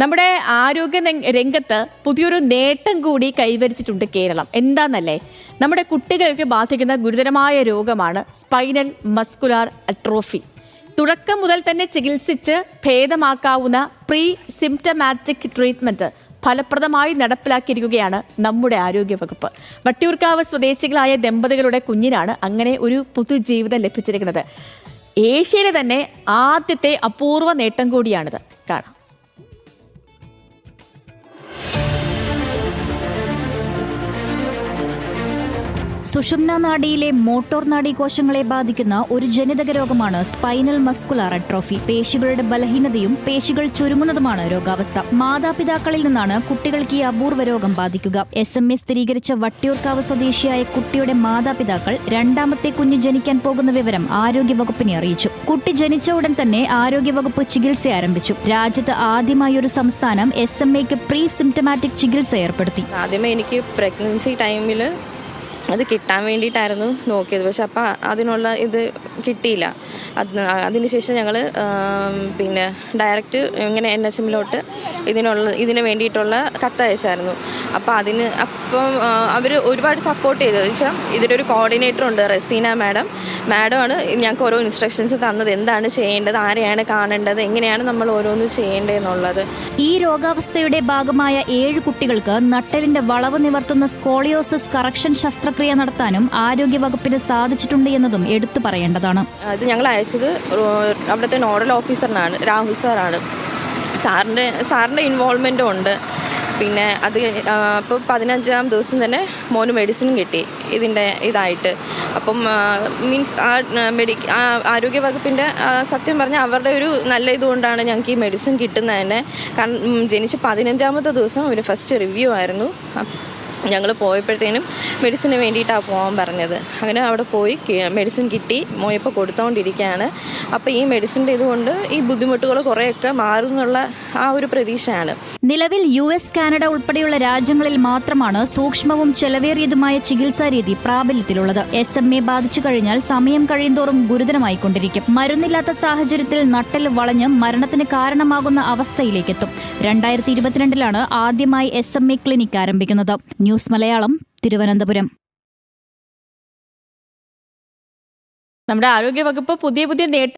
നമ്മുടെ ആരോഗ്യ രംഗത്ത് പുതിയൊരു നേട്ടം കൂടി കൈവരിച്ചിട്ടുണ്ട് കേരളം. എന്താണെന്നല്ലേ, നമ്മുടെ കുട്ടികൾക്ക് ബാധിക്കുന്ന ഗുരുതരമായ രോഗമാണ് സ്പൈനൽ മസ്കുലാർ അട്രോഫി. തുടക്കം മുതൽ തന്നെ ചികിത്സിച്ച് ഭേദമാക്കാവുന്ന പ്രീ സിംപ്റ്റമാറ്റിക് ട്രീറ്റ്മെന്റ് ഫലപ്രദമായി നടപ്പിലാക്കിയിരിക്കുകയാണ് നമ്മുടെ ആരോഗ്യവകുപ്പ്. വട്ടിയൂർക്കാവ് സ്വദേശികളായ ദമ്പതികളുടെ കുഞ്ഞിനാണ് അങ്ങനെ ഒരു പുതുജീവിതം ലഭിച്ചിരിക്കുന്നത്. ഏഷ്യയിലെ തന്നെ ആദ്യത്തെ അപൂർവ നേട്ടം കൂടിയാണിത്. കാണാം. സുഷുമ്നാ നാഡിയിലെ മോട്ടോർ നാഡി കോശങ്ങളെ ബാധിക്കുന്ന ഒരു ജനിതക രോഗമാണ് സ്പൈനൽ മസ്കുലാർ അട്രോഫി. പേശികളുടെ ബലഹീനതയും പേശികൾ ചുരുങ്ങുന്നതുമാണ് രോഗാവസ്ഥ. മാതാപിതാക്കളിൽ നിന്നാണ് കുട്ടികൾക്ക് ഈ അപൂർവ രോഗം ബാധിക്കുക. SMA സ്ഥിരീകരിച്ച വട്ടിയൂർക്കാവ് സ്വദേശിയായ കുട്ടിയുടെ മാതാപിതാക്കൾ രണ്ടാമത്തെ കുഞ്ഞ് ജനിക്കാൻ പോകുന്ന വിവരം ആരോഗ്യവകുപ്പിനെ അറിയിച്ചു. കുട്ടി ജനിച്ച ഉടൻ തന്നെ ആരോഗ്യവകുപ്പ് ചികിത്സ ആരംഭിച്ചു. രാജ്യത്ത് ആദ്യമായി ഒരു സംസ്ഥാനം SMAക്ക് പ്രീ സിംപ്റ്റമാറ്റിക് ചികിത്സ ഏർപ്പെടുത്തി. ആദ്യമേ എനിക്ക് പ്രഗ്നൻസി ടൈമിൽ അത് കിട്ടാൻ വേണ്ടിയിട്ടായിരുന്നു നോക്കിയത്. പക്ഷെ അപ്പം അതിനുള്ള ഇത് കിട്ടിയില്ല. അതിനുശേഷം ഞങ്ങൾ ഡയറക്റ്റ് ഇങ്ങനെ NHM ഇതിന് വേണ്ടിയിട്ടുള്ള കത്തയച്ചായിരുന്നു. അപ്പം അവർ ഒരുപാട് സപ്പോർട്ട് ചെയ്തത് വെച്ചാൽ ഇതിലൊരു കോർഡിനേറ്റർ ഉണ്ട്, റസീന മാഡമാണ് ഞങ്ങൾക്ക് ഓരോ ഇൻസ്ട്രക്ഷൻസ് തന്നത്. എന്താണ് ചെയ്യേണ്ടത്, ആരെയാണ് കാണേണ്ടത്, എങ്ങനെയാണ് നമ്മൾ ഓരോന്ന് ചെയ്യേണ്ടതെന്നുള്ളത്. ഈ രോഗാവസ്ഥയുടെ ഭാഗമായ 7 കുട്ടികൾക്ക് നട്ടെല്ലിന്റെ വളവ് നിവർത്തുന്ന സ്കോളിയോസിസ് കറക്ഷൻ ശസ്ത്രക്രിയ നടത്താനും ആരോഗ്യവകുപ്പിന് സാധിച്ചിട്ടുണ്ട് എന്നതും എടുത്തു പറയേണ്ടതാണ്. അത് ഞങ്ങൾ അയച്ചത് അവിടുത്തെ നോഡൽ ഓഫീസറിനാണ്, രാഹുൽ സാറാണ്. സാറിൻ്റെ ഇൻവോൾവ്മെൻറ്റും ഉണ്ട്. പിന്നെ അത് അപ്പോൾ 15-ാം ദിവസം തന്നെ മോന് മെഡിസിനും കിട്ടി ഇതിൻ്റെ ഇതായിട്ട്. അപ്പം മീൻസ് ആരോഗ്യവകുപ്പിൻ്റെ സത്യം പറഞ്ഞാൽ അവരുടെ ഒരു നല്ല ഇതുകൊണ്ടാണ് ഞങ്ങൾക്ക് ഈ മെഡിസിൻ കിട്ടുന്നത് തന്നെ. കാരണം ജനിച്ച് 15-ാമത്തെ ദിവസം ഒരു ഫസ്റ്റ് റിവ്യൂ ആയിരുന്നു. ഞങ്ങൾ പോയപ്പോഴത്തേനും മെഡിസിന് വേണ്ടിയിട്ടാണ് പോകാൻ പറഞ്ഞത്. അങ്ങനെ അവിടെ പോയി മെഡിസിൻ കിട്ടി, മോയപ്പോൾ കൊടുത്തുകൊണ്ടിരിക്കുകയാണ്. അപ്പോൾ ഈ മെഡിസിൻ്റെ ഇതുകൊണ്ട് ഈ ബുദ്ധിമുട്ടുകൾ കുറേയൊക്കെ മാറുന്നുള്ള ആ ഒരു പ്രതീക്ഷയാണ്. നിലവിൽ US, കാനഡ ഉൾപ്പെടെയുള്ള രാജ്യങ്ങളിൽ മാത്രമാണ് സൂക്ഷ്മവും ചെലവേറിയതുമായ ചികിത്സാ രീതി പ്രാബല്യത്തിലുള്ളത്. SMA ബാധിച്ചു കഴിഞ്ഞാൽ സമയം കഴിയുന്തോറും ഗുരുതരമായിക്കൊണ്ടിരിക്കും. മരുന്നില്ലാത്ത സാഹചര്യത്തിൽ നട്ടെല്ല് വളഞ്ഞ് മരണത്തിന് കാരണമാകുന്ന അവസ്ഥയിലേക്കെത്തും. 2022 ആദ്യമായി SMA ക്ലിനിക് ആരംഭിക്കുന്നത്. ന്യൂസ് മലയാളം, തിരുവനന്തപുരം. നമ്മുടെ ആരോഗ്യവകുപ്പ് പുതിയ നേട്ടം